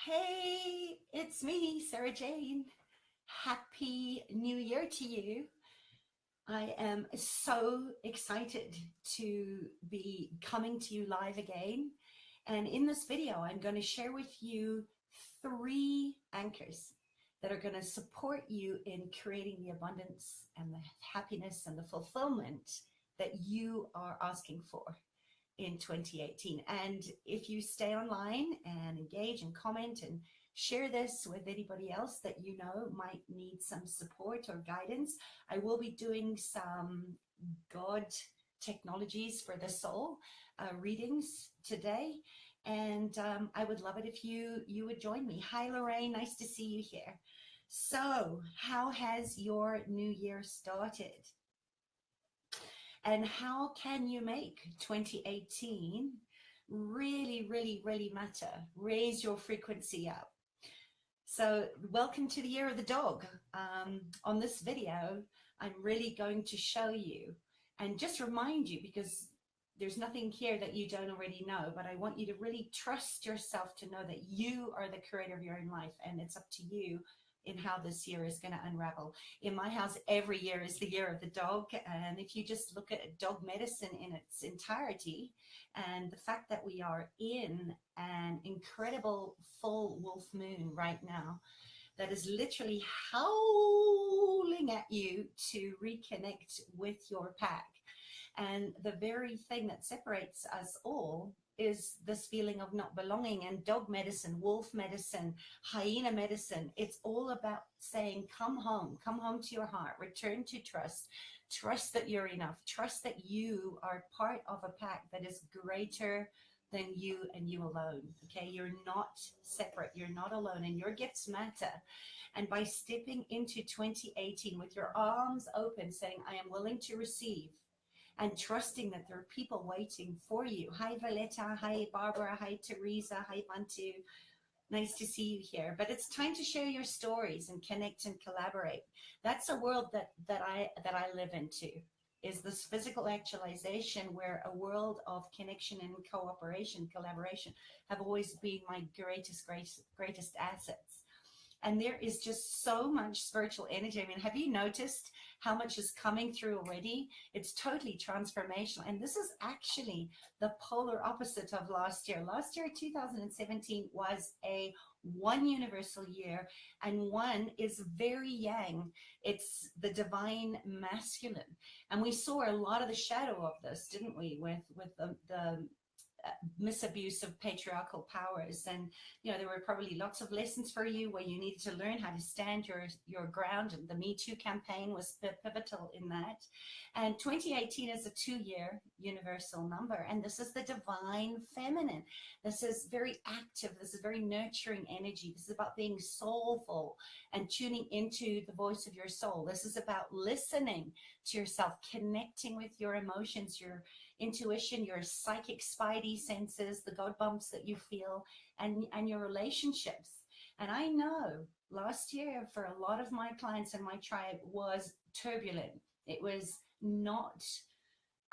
Hey, it's me, Sarah Jane. Happy New Year to you. I am so excited to be coming to you live again. And in this video, I'm going to share with you three anchors that are going to support you in creating the abundance and the happiness and the fulfillment that you are asking for in 2018. And if you stay online and engage and comment and share this with anybody else that you know might need some support or guidance, I will be doing some God technologies for the soul readings today. And I would love it if you would join me. Hi, Lorraine. Nice to see you here. So how has your new year started? And how can you make 2018 really, really, really matter? Raise your frequency up. So welcome to the year of the dog. On this video, I'm really going to show you and just remind you, because there's nothing here that you don't already know, but I want you to really trust yourself to know that you are the creator of your own life, and it's up to you in how this year is going to unravel. In my house, every year is the year of the dog. And if you just look at dog medicine in its entirety, and the fact that we are in an incredible full wolf moon right now, that is literally howling at you to reconnect with your pack. And the very thing that separates us all is this feeling of not belonging. And dog medicine, wolf medicine, hyena medicine, it's all about saying, come home to your heart, return to trust that you're enough, trust that you are part of a pack that is greater than you and you alone. Okay, you're not separate, you're not alone, and your gifts matter. And by stepping into 2018 with your arms open, saying, I am willing to receive, and trusting that there are people waiting for you. Hi, Valletta. Hi, Barbara. Hi, Teresa. Hi, Bantu. Nice to see you here. But it's time to share your stories and connect and collaborate. That's a world that I live into, is this physical actualization, where a world of connection and cooperation, collaboration have always been my greatest assets. And there is just so much spiritual energy. I mean, have you noticed how much is coming through already? It's totally transformational. And this is actually the polar opposite of last year. Last year, 2017, was a one universal year, and one is very yang. It's the divine masculine. And we saw a lot of the shadow of this, didn't we, with the misabuse of patriarchal powers. And there were probably lots of lessons for you where you needed to learn how to stand your ground, and the Me Too campaign was pivotal in that. And 2018 is a 2-year universal number, and this is the divine feminine. This is very active, this is very nurturing energy. This is about being soulful and tuning into the voice of your soul. This is about listening to yourself, connecting with your emotions, your intuition, your psychic spidey senses, the God bumps that you feel, and your relationships. And I know last year for a lot of my clients and my tribe was turbulent. It was not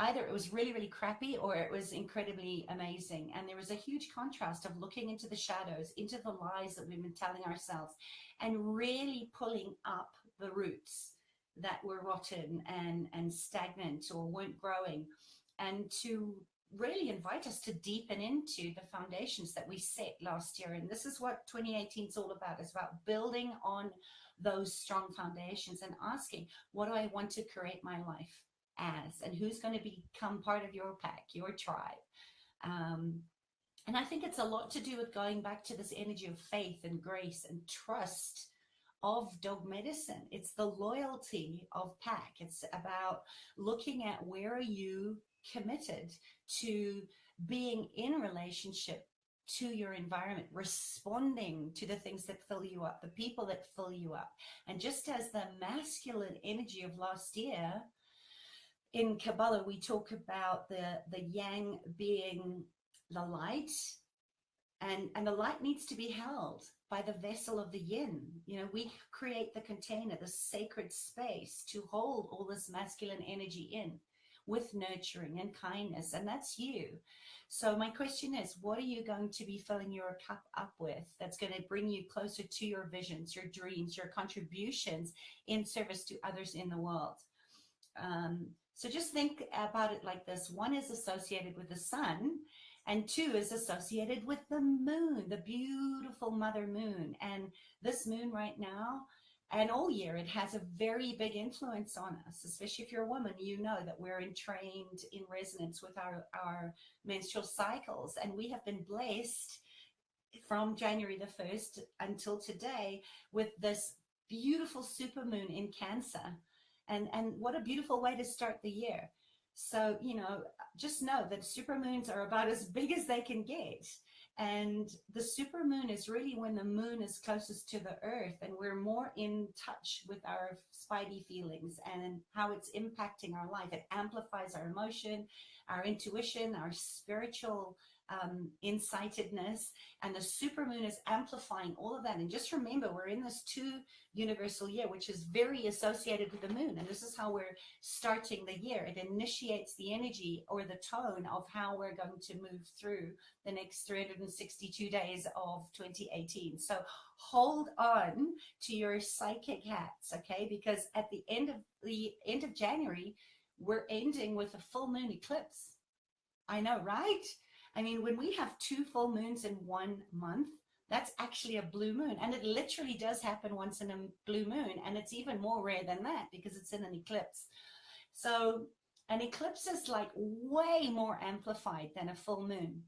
either, it was really, really crappy, or it was incredibly amazing. And there was a huge contrast of looking into the shadows, into the lies that we've been telling ourselves, and really pulling up the roots that were rotten and stagnant or weren't growing, and to really invite us to deepen into the foundations that we set last year. And this is what 2018 is all about. It's about building on those strong foundations and asking, what do I want to create my life as? And who's going to become part of your pack, your tribe? And I think it's a lot to do with going back to this energy of faith and grace and trust of dog medicine. It's the loyalty of pack. It's about looking at, where are you committed to being in relationship to your environment, responding to the things that fill you up, the people that fill you up. And just as the masculine energy of last year, in Kabbalah, we talk about the yang being the light, and the light needs to be held by the vessel of the yin. We create the container, the sacred space to hold all this masculine energy in. with nurturing and kindness, and that's you. So my question is, what are you going to be filling your cup up with that's going to bring you closer to your visions, your dreams, your contributions in service to others in the world? So just think about it like this. One is associated with the sun, and two is associated with the moon, the beautiful mother moon. And this moon right now and all year, it has a very big influence on us, especially if you're a woman. You know that we're entrained in resonance with our menstrual cycles, and we have been blessed from January the 1st until today with this beautiful supermoon in Cancer. And what a beautiful way to start the year. So, just know that supermoons are about as big as they can get. And the supermoon is really when the moon is closest to the earth and we're more in touch with our spidey feelings and how it's impacting our life. It amplifies our emotion, our intuition, our spiritual insightedness, and the supermoon is amplifying all of that. And just remember, we're in this 2 universal year, which is very associated with the moon, and this is how we're starting the year. It initiates the energy or the tone of how we're going to move through the next 362 days of 2018. So hold on to your psychic hats, okay? Because at the end of January, we're ending with a full moon eclipse. I know, right? I mean, when we have 2 full moons in 1 month, that's actually a blue moon. And it literally does happen once in a blue moon. And it's even more rare than that because it's in an eclipse. So an eclipse is like way more amplified than a full moon.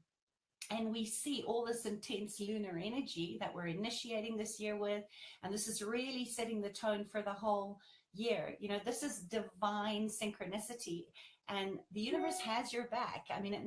And we see all this intense lunar energy that we're initiating this year with. And this is really setting the tone for the whole year. This is divine synchronicity. And the universe has your back. I mean,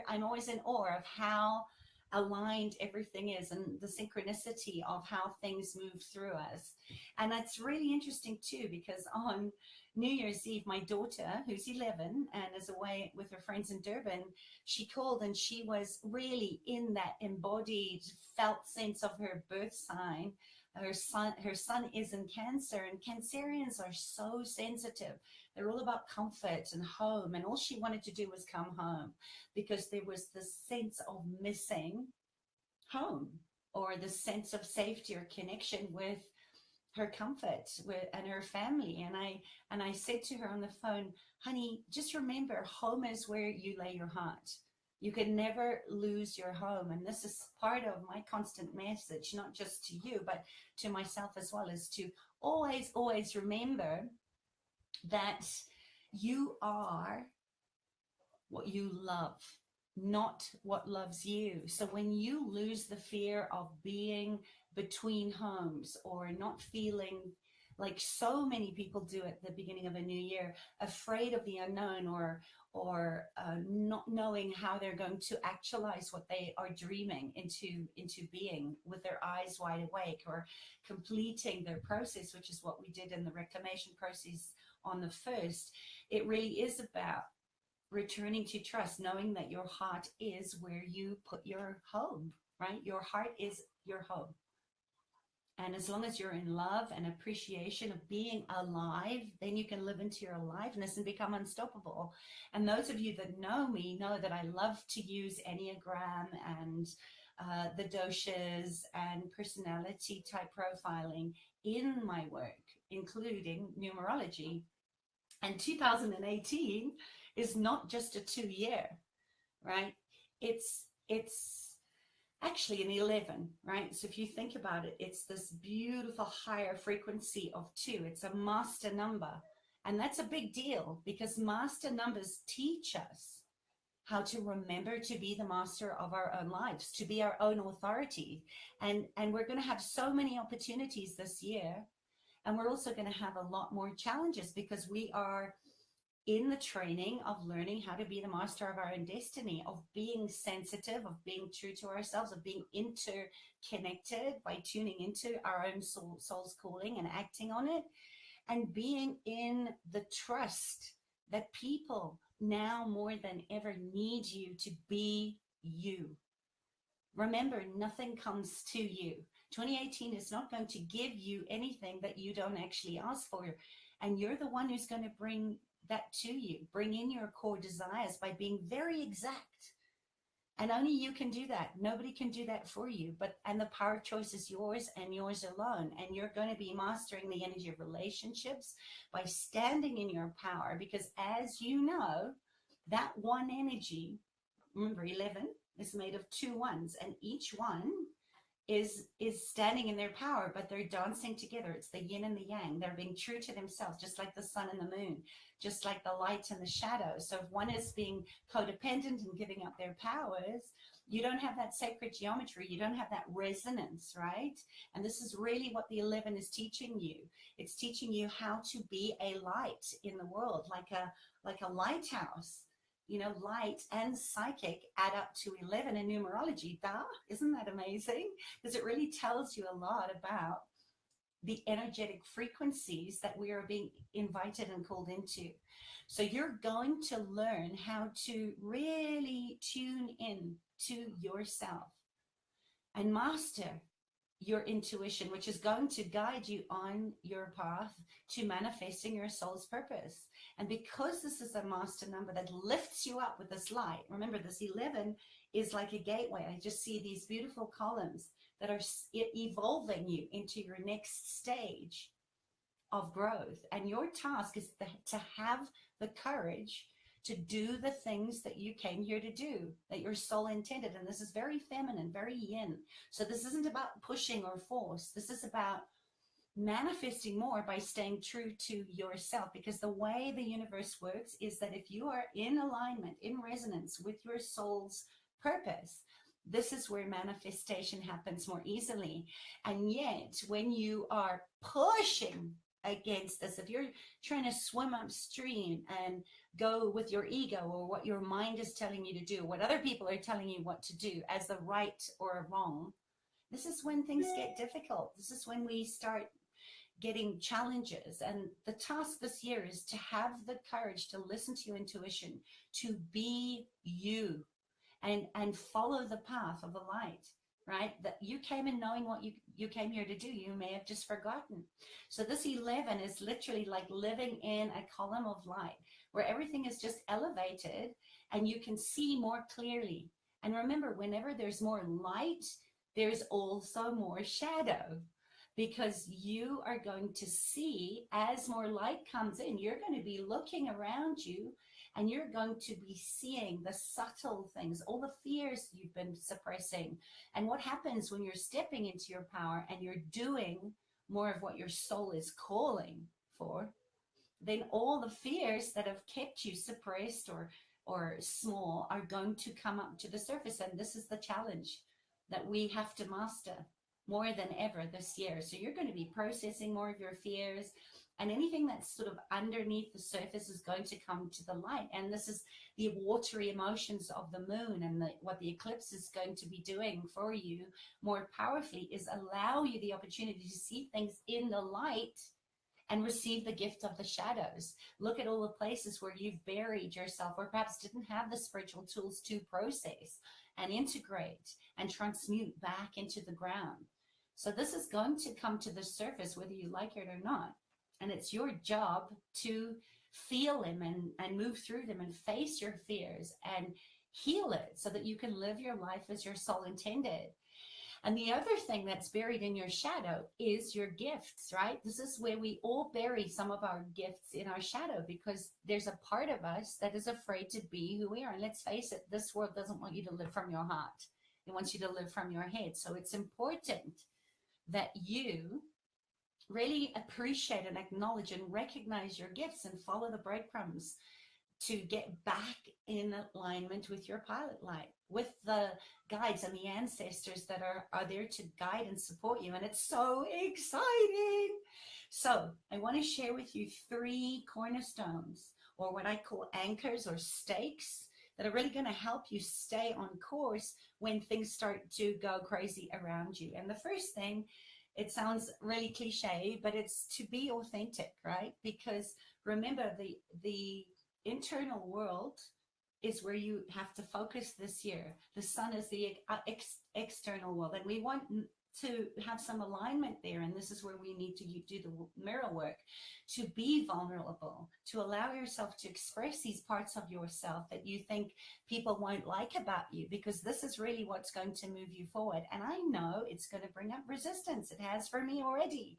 I'm always in awe of how aligned everything is and the synchronicity of how things move through us. And that's really interesting too, because on New Year's Eve, my daughter, who's 11 and is away with her friends in Durban, she called and she was really in that embodied, felt sense of her birth sign. Her son is in Cancer, and Cancerians are so sensitive. They're all about comfort and home, and all she wanted to do was come home because there was this sense of missing home or the sense of safety or connection with her comfort and her family. And I said to her on the phone, honey, just remember, home is where you lay your heart. You can never lose your home. And this is part of my constant message, not just to you, but to myself as well, is to always, always remember that you are what you love, not what loves you. So when you lose the fear of being between homes or not feeling like so many people do at the beginning of a new year, afraid of the unknown or not knowing how they're going to actualize what they are dreaming into being with their eyes wide awake, or completing their process, which is what we did in the reclamation process on the 1st. It really is about returning to trust, knowing that your heart is where you put your home, right? Your heart is your home. And as long as you're in love and appreciation of being alive, then you can live into your aliveness and become unstoppable. And those of you that know me know that I love to use Enneagram and the doshas and personality type profiling in my work, including numerology. And 2018 is not just a 2-year, right? It's actually an 11, right? So if you think about it, it's this beautiful higher frequency of 2. It's a master number. And that's a big deal because master numbers teach us how to remember to be the master of our own lives, to be our own authority. And we're going to have so many opportunities this year. And we're also going to have a lot more challenges because we are in the training of learning how to be the master of our own destiny, of being sensitive, of being true to ourselves, of being interconnected by tuning into our own soul's calling and acting on it, and being in the trust that people now more than ever need you to be you. Remember, nothing comes to you. 2018 is not going to give you anything that you don't actually ask for. And you're the one who's going to bring that to you. Bring in your core desires by being very exact. And only you can do that. Nobody can do that for you. And the power of choice is yours and yours alone. And you're going to be mastering the energy of relationships by standing in your power. Because as you know, that one energy, remember 11 is made of two ones, and each one is standing in their power, but they're dancing together. It's the yin and the yang. They're being true to themselves, just like the sun and the moon, just like the light and the shadow. So if one is being codependent and giving up their powers, you don't have that sacred geometry. You don't have that resonance, right? And this is really what the 11 is teaching you. It's teaching you how to be a light in the world, like a lighthouse. You know, light and psychic add up to 11 in numerology. Duh, isn't that amazing? Because it really tells you a lot about the energetic frequencies that we are being invited and called into. So you're going to learn how to really tune in to yourself and master your intuition, which is going to guide you on your path to manifesting your soul's purpose. And because this is a master number that lifts you up with this light, remember this 11 is like a gateway. I just see these beautiful columns that are evolving you into your next stage of growth. And your task is to have the courage to do the things that you came here to do, that your soul intended. And this is very feminine, very yin. So this isn't about pushing or force. This is about manifesting more by staying true to yourself. Because the way the universe works is that if you are in alignment, in resonance with your soul's purpose, this is where manifestation happens more easily. And yet, when you are pushing against this, if you're trying to swim upstream and go with your ego or what your mind is telling you to do, what other people are telling you what to do as the right or wrong, this is when things get difficult. This is when we start getting challenges. And the task this year is to have the courage to listen to your intuition, to be you, and follow the path of the light, right? That you came in knowing what you came here to do. You may have just forgotten. So this 11 is literally like living in a column of light where everything is just elevated and you can see more clearly. And remember, whenever there's more light, there's also more shadow, because you are going to see, as more light comes in, you're going to be looking around you and you're going to be seeing the subtle things, all the fears you've been suppressing. And what happens when you're stepping into your power and you're doing more of what your soul is calling for, then all the fears that have kept you suppressed or small are going to come up to the surface. And this is the challenge that we have to master more than ever this year. So you're going to be processing more of your fears, and anything that's sort of underneath the surface is going to come to the light. And this is the watery emotions of the moon, and what the eclipse is going to be doing for you more powerfully is allow you the opportunity to see things in the light and receive the gift of the shadows. Look at all the places where you've buried yourself, or perhaps didn't have the spiritual tools to process and integrate and transmute back into the ground. So this is going to come to the surface whether you like it or not. And it's your job to feel them and move through them and face your fears and heal it so that you can live your life as your soul intended. And the other thing that's buried in your shadow is your gifts, right? This is where we all bury some of our gifts in our shadow, because there's a part of us that is afraid to be who we are. And let's face it, this world doesn't want you to live from your heart. It wants you to live from your head. So it's important that you really appreciate and acknowledge and recognize your gifts and follow the breadcrumbs to get back in alignment with your pilot light, with the guides and the ancestors that are there to guide and support you. And it's so exciting. So I want to share with you 3 cornerstones, or what I call anchors or stakes, that are really going to help you stay on course when things start to go crazy around you. And the first thing, it sounds really cliche, but it's to be authentic, right? Because remember, the internal world is where you have to focus this year. The sun is the external world, and we want to have some alignment there. And this is where we need to do the mirror work, to be vulnerable, to allow yourself to express these parts of yourself that you think people won't like about you, because this is really what's going to move you forward. And I know it's going to bring up resistance. It has for me already.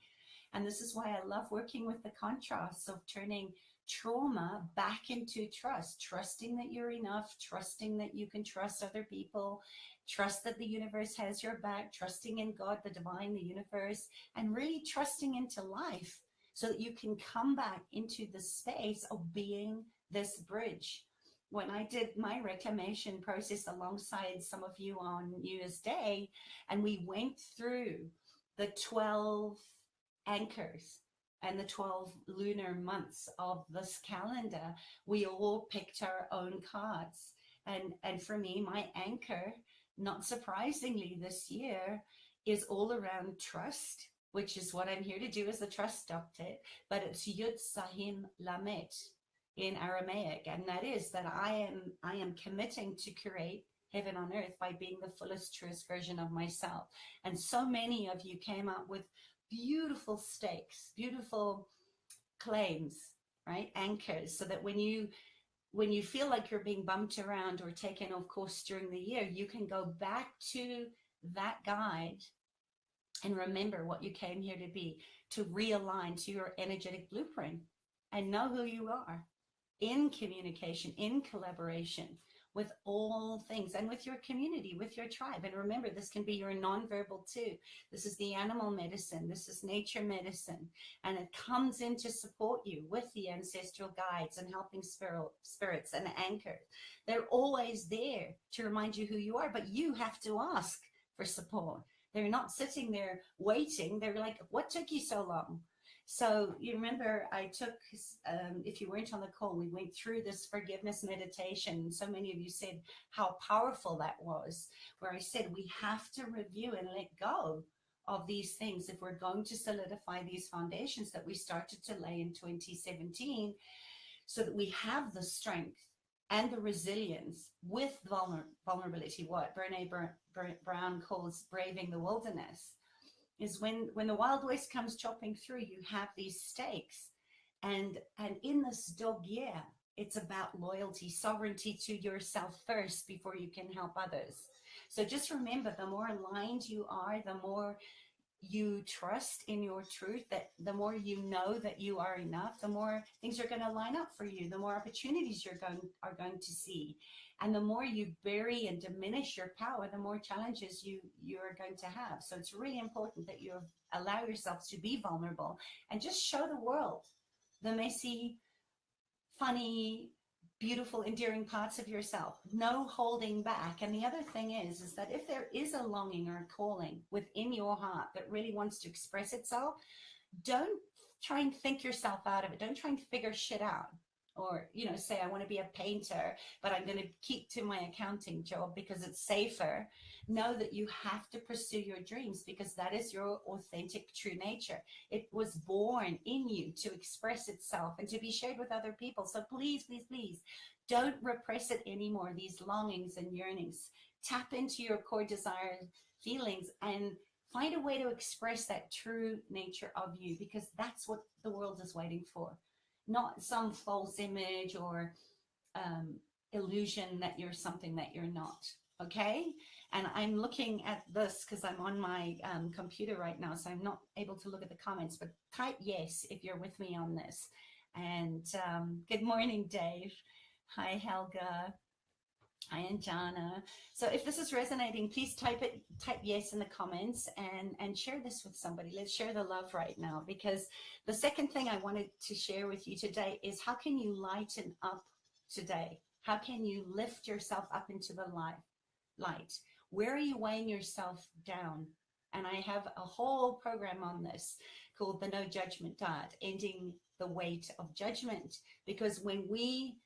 And this is why I love working with the contrasts of turning trauma back into trust, trusting that you're enough, trusting that you can trust other people, trust that the universe has your back, trusting in God, the divine, the universe, and really trusting into life so that you can come back into the space of being this bridge. When I did my reclamation process alongside some of you on New Year's Day, and we went through the 12 anchors and the 12 lunar months of this calendar, we all picked our own cards. And for me, my anchor, not surprisingly this year, is all around trust, which is what I'm here to do as the trust doctor, but it's Yud Sahim Lamet in Aramaic. And that is that I am committing to create heaven on earth by being the fullest, truest version of myself. And so many of you came up with beautiful stakes, beautiful claims, right? Anchors, so that when you feel like you're being bumped around or taken off course during the year, you can go back to that guide and remember what you came here to be, to realign to your energetic blueprint and know who you are in communication, in collaboration with all things, and with your community, with your tribe. And remember, this can be your nonverbal too. This is the animal medicine. This is nature medicine. And it comes in to support you with the ancestral guides and helping spirits and anchors. They're always there to remind you who you are, but you have to ask for support. They're not sitting there waiting. They're like, what took you so long? So you remember I took, if you weren't on the call, we went through this forgiveness meditation. So many of you said how powerful that was, where I said we have to review and let go of these things if we're going to solidify these foundations that we started to lay in 2017, so that we have the strength and the resilience with vulnerability, what Brene Brown calls braving the wilderness. Is when the wild west comes chopping through, you have these stakes. And in this dog year, it's about loyalty, sovereignty to yourself first before you can help others. So just remember, the more aligned you are, the more you trust in your truth, that the more you know that you are enough, the more things are going to line up for you, the more opportunities are going to see. And the more you bury and diminish your power, the more challenges you're going to have. So it's really important that you allow yourself to be vulnerable and just show the world the messy, funny, beautiful, endearing parts of yourself. No holding back. And the other thing is that if there is a longing or a calling within your heart that really wants to express itself, don't try and think yourself out of it. Don't try and figure shit out. Or, say, I want to be a painter, but I'm going to keep to my accounting job because it's safer. Know that you have to pursue your dreams, because that is your authentic, true nature. It was born in you to express itself and to be shared with other people. So please, please, please don't repress it anymore, these longings and yearnings. Tap into your core desires, feelings, and find a way to express that true nature of you, because that's what the world is waiting for. Not some false image or illusion that you're something that you're not. Okay. And I'm looking at this because I'm on my computer right now, so I'm not able to look at the comments, but type yes if you're with me on this. And good morning, Dave. Hi, Helga. Hi, Anjana. So if this is resonating, please type yes in the comments and share this with somebody. Let's share the love right now, because the second thing I wanted to share with you today is, how can you lighten up today? How can you lift yourself up into the light? Where are you weighing yourself down? And I have a whole program on this called the No Judgment Diet, ending the weight of judgment. Because when we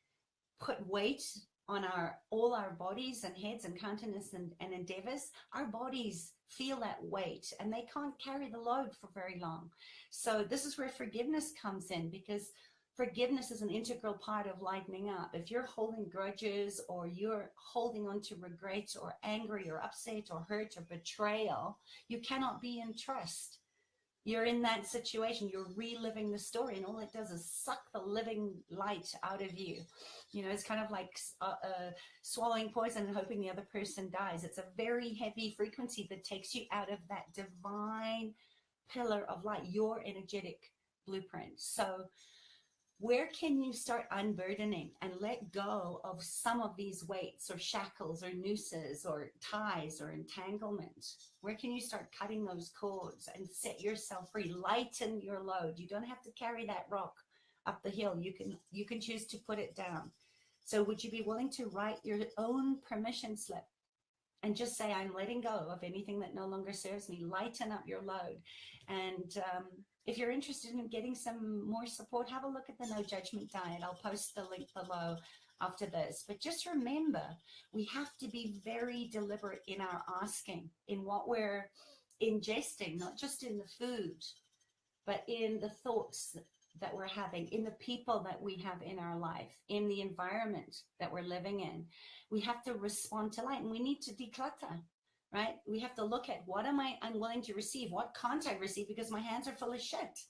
put weight on all our bodies and heads and countenance and endeavors, our bodies feel that weight and they can't carry the load for very long. So this is where forgiveness comes in, because forgiveness is an integral part of lightening up. If you're holding grudges, or you're holding on to regrets, or angry, or upset, or hurt, or betrayal, you cannot be in trust. You're in that situation, you're reliving the story, and all it does is suck the living light out of you. You know, it's kind of like swallowing poison and hoping the other person dies. It's a very heavy frequency that takes you out of that divine pillar of light, your energetic blueprint. So where can you start unburdening and let go of some of these weights, or shackles, or nooses, or ties, or entanglement? Where can you start cutting those cords and set yourself free? Lighten your load. You don't have to carry that rock up the hill. You can choose to put it down. So would you be willing to write your own permission slip and just say, I'm letting go of anything that no longer serves me? Lighten up your load. And if you're interested in getting some more support, have a look at the No Judgment Diet. I'll post the link below after this. But just remember, we have to be very deliberate in our asking, in what we're ingesting, not just in the food, but in the thoughts that we're having, in the people that we have in our life, in the environment that we're living in. We have to respond to light, and we need to declutter. Right? We have to look at, what am I unwilling to receive? What can't I receive because my hands are full of shit?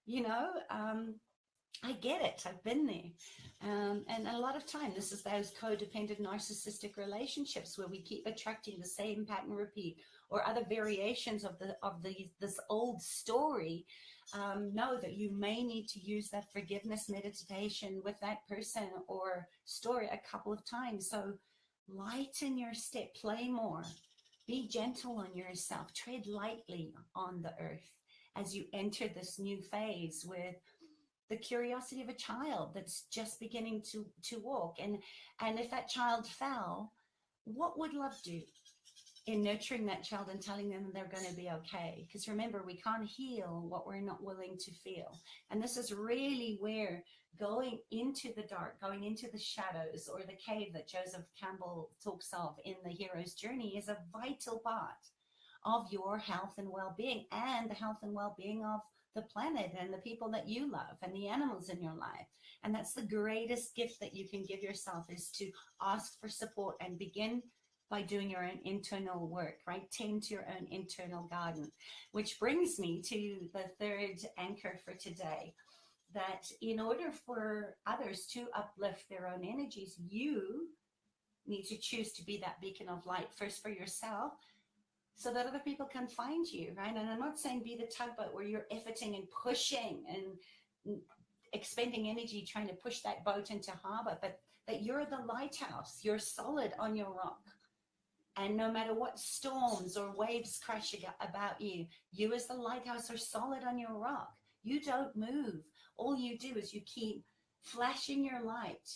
You know, I get it. I've been there. And a lot of time, this is those codependent narcissistic relationships where we keep attracting the same pattern repeat, or other variations of this old story. Know that you may need to use that forgiveness meditation with that person or story a couple of times. So lighten your step, play more, be gentle on yourself, tread lightly on the earth as you enter this new phase with the curiosity of a child that's just beginning to walk. And if that child fell, what would love do in nurturing that child and telling them they're going to be okay? Because remember, we can't heal what we're not willing to feel. And this is really where going into the dark, going into the shadows, or the cave that Joseph Campbell talks of in The Hero's Journey, is a vital part of your health and well-being, and the health and well-being of the planet and the people that you love and the animals in your life. And that's the greatest gift that you can give yourself, is to ask for support and begin by doing your own internal work, right? Tend to your own internal garden, which brings me to the third anchor for today, that in order for others to uplift their own energies, you need to choose to be that beacon of light first for yourself, so that other people can find you, right? And I'm not saying be the tugboat where you're efforting and pushing and expending energy trying to push that boat into harbor, but that you're the lighthouse, you're solid on your rock. And no matter what storms or waves crash about you, you as the lighthouse are solid on your rock. You don't move. All you do is you keep flashing your light,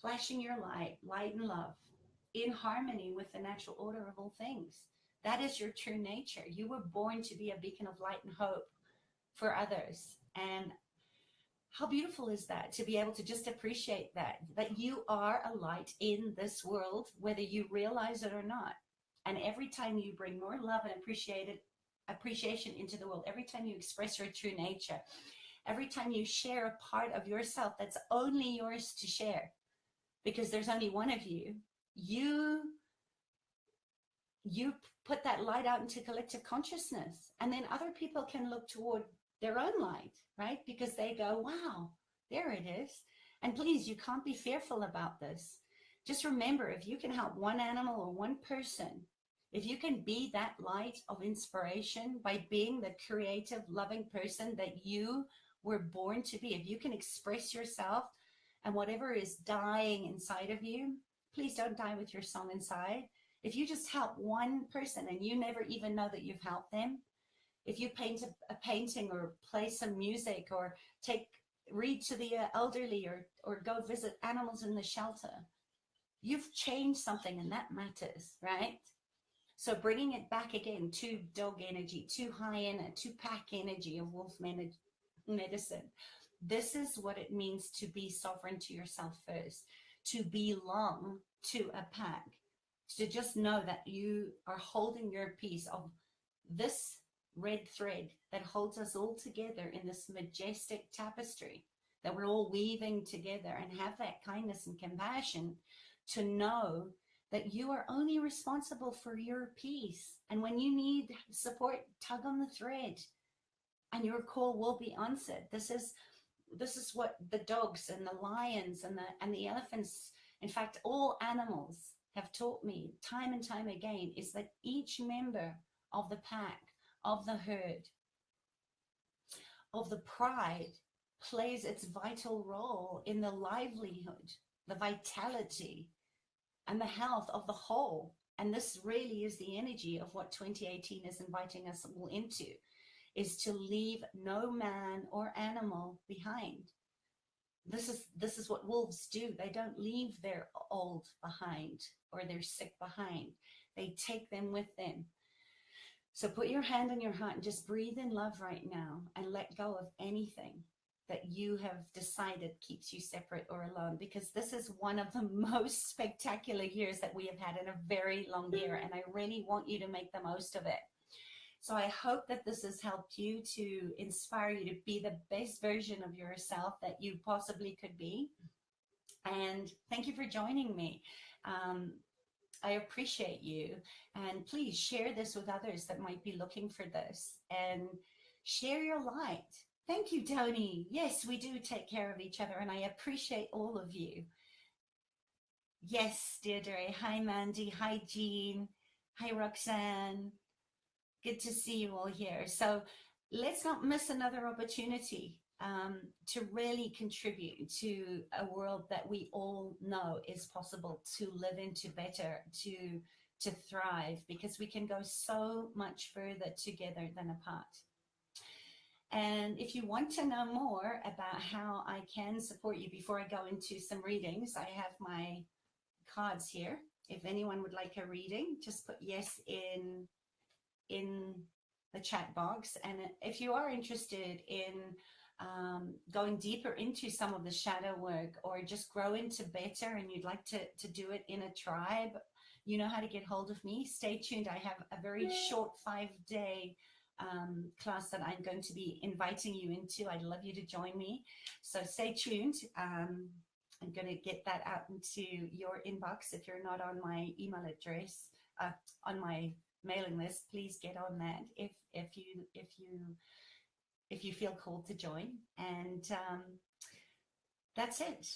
light and love, in harmony with the natural order of all things. That is your true nature. You were born to be a beacon of light and hope for others. And how beautiful is that, to be able to just appreciate that you are a light in this world, whether you realize it or not. And every time you bring more love and appreciation into the world, every time you express your true nature, every time you share a part of yourself that's only yours to share, because there's only one of you, you put that light out into collective consciousness, and then other people can look toward their own light, right? Because they go, wow, there it is. And please, you can't be fearful about this. Just remember, if you can help one animal or one person, if you can be that light of inspiration by being the creative, loving person that you were born to be, if you can express yourself and whatever is dying inside of you, please don't die with your soul inside. If you just help one person and you never even know that you've helped them, if you paint a painting or play some music or read to the elderly or go visit animals in the shelter, you've changed something, and that matters, right? So bringing it back again to dog energy, to hyena, to pack energy of wolf medicine. This is what it means to be sovereign to yourself first, to belong to a pack, to just know that you are holding your piece of this red thread that holds us all together in this majestic tapestry that we're all weaving together, and have that kindness and compassion to know that you are only responsible for your peace. And when you need support, tug on the thread and your call will be answered. This is what the dogs and the lions and the elephants, in fact, all animals have taught me time and time again, is that each member of the pack, of the herd, of the pride plays its vital role in the livelihood, the vitality, and the health of the whole. And this really is the energy of what 2018 is inviting us all into, is to leave no man or animal behind. This is what wolves do. They don't leave their old behind or their sick behind. They take them with them. So put your hand on your heart and just breathe in love right now and let go of anything that you have decided keeps you separate or alone, because this is one of the most spectacular years that we have had in a very long year, and I really want you to make the most of it. So I hope that this has helped you, to inspire you to be the best version of yourself that you possibly could be. And thank you for joining me. I appreciate you, and please share this with others that might be looking for this, and share your light. Thank you, Tony. Yes, we do take care of each other, and I appreciate all of you. Yes, Deirdre. Hi, Mandy. Hi, Jean. Hi, Roxanne. Good to see you all here. So let's not miss another opportunity to really contribute to a world that we all know is possible to live into better, to thrive, because we can go so much further together than apart. And if you want to know more about how I can support you, before I go into some readings, I have my cards here. If anyone would like a reading, just put yes in the chat box. And if you are interested in going deeper into some of the shadow work, or just grow into better, and you'd like to do it in a tribe, you know how to get hold of me. Stay tuned. I have a very short 5-day class that I'm going to be inviting you into. I'd love you to join me. So stay tuned. I'm going to get that out into your inbox. If you're not on my email address, on my mailing list, please get on that if you feel called to join. And that's it.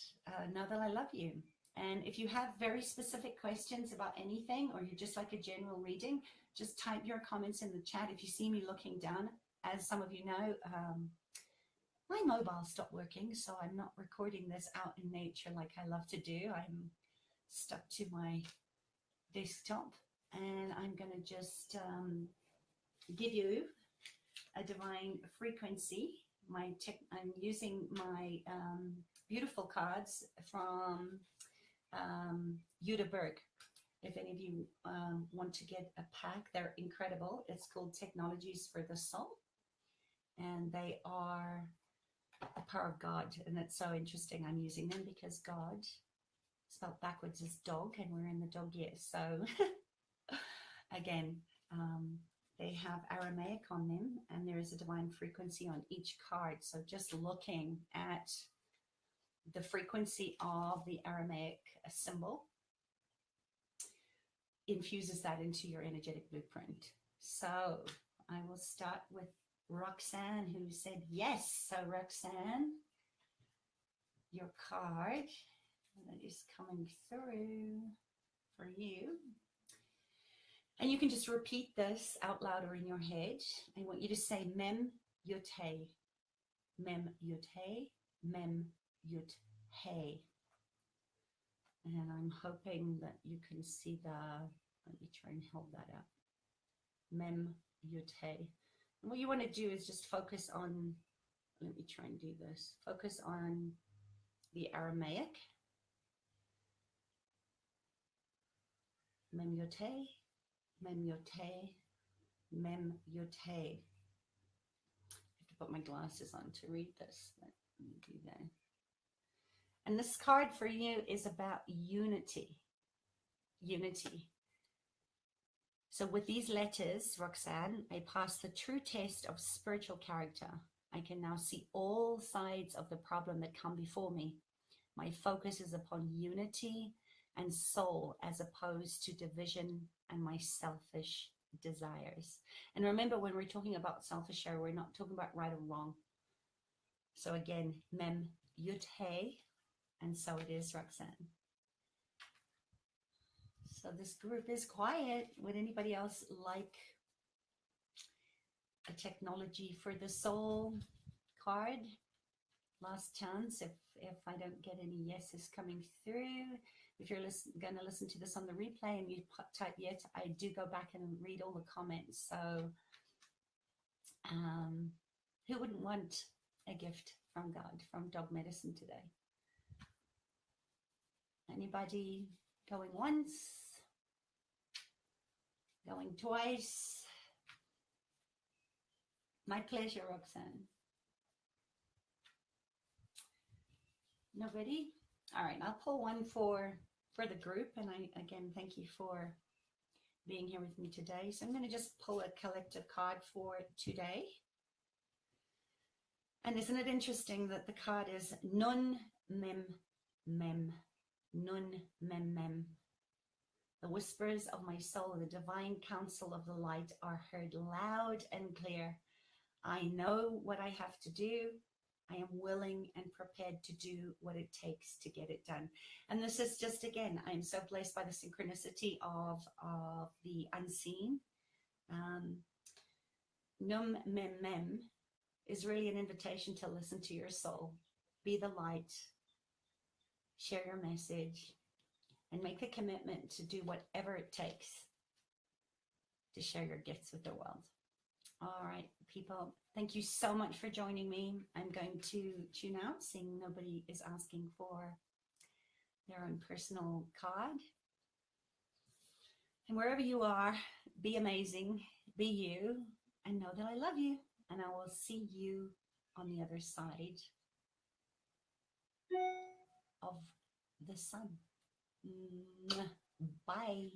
Know that I love you. And if you have very specific questions about anything, or you just like a general reading, just type your comments in the chat. If you see me looking down, as some of you know, my mobile stopped working, so I'm not recording this out in nature like I love to do. I'm stuck to my desktop, and I'm going to just give you a divine frequency. I'm using my beautiful cards from Udaberg. If any of you want to get a pack, they're incredible. It's called Technologies for the Soul, and they are the power of God. And it's so interesting. I'm using them because God, spelled backwards, is dog, and we're in the dog year. So again, they have Aramaic on them, and there is a divine frequency on each card. So just looking at the frequency of the Aramaic symbol infuses that into your energetic blueprint. So I will start with Roxanne, who said yes. So Roxanne, your card that is coming through for you. And you can just repeat this out loud or in your head. I want you to say Mem Yud Hey, Mem Yud Hey, Mem Yud Hey. And I'm hoping that you can see let me try and hold that up. Mem Yud Hey. And what you want to do is just focus on, let me try and do this. Focus on the Aramaic. Mem Yud Hey, Mem Yud Hey, Mem Yud Hey. I have to put my glasses on to read this. Let me do that. And this card for you is about unity. Unity. So with these letters, Roxanne, I pass the true test of spiritual character. I can now see all sides of the problem that come before me. My focus is upon unity and soul as opposed to division and my selfish desires. And remember, when we're talking about selfish share, we're not talking about right or wrong. So again, mem yud hey, and so it is, Roxanne. So this group is quiet. Would anybody else like a technology for the soul card? Last chance if I don't get any yeses coming through. If you're going to listen to this on the replay and you type yet, I do go back and read all the comments. So who wouldn't want a gift from God, from dog medicine today? Anybody going once? Going twice? My pleasure, Roxanne. Nobody? All right, I'll pull one for the group. And I, again, thank you for being here with me today. So I'm going to just pull a collective card for today. And isn't it interesting that the card is Nun Mem Mem, Nun Mem Mem. The whispers of my soul, the divine counsel of the light are heard loud and clear. I know what I have to do. I am willing and prepared to do what it takes to get it done. And this is just, again, I'm so blessed by the synchronicity of the unseen. Num Mem Mem is really an invitation to listen to your soul, be the light, share your message, and make the commitment to do whatever it takes to share your gifts with the world. All right, people, thank you so much for joining me. I'm going to tune out, seeing nobody is asking for their own personal card. And wherever you are, be amazing, be you, and know that I love you. And I will see you on the other side of the sun. Bye.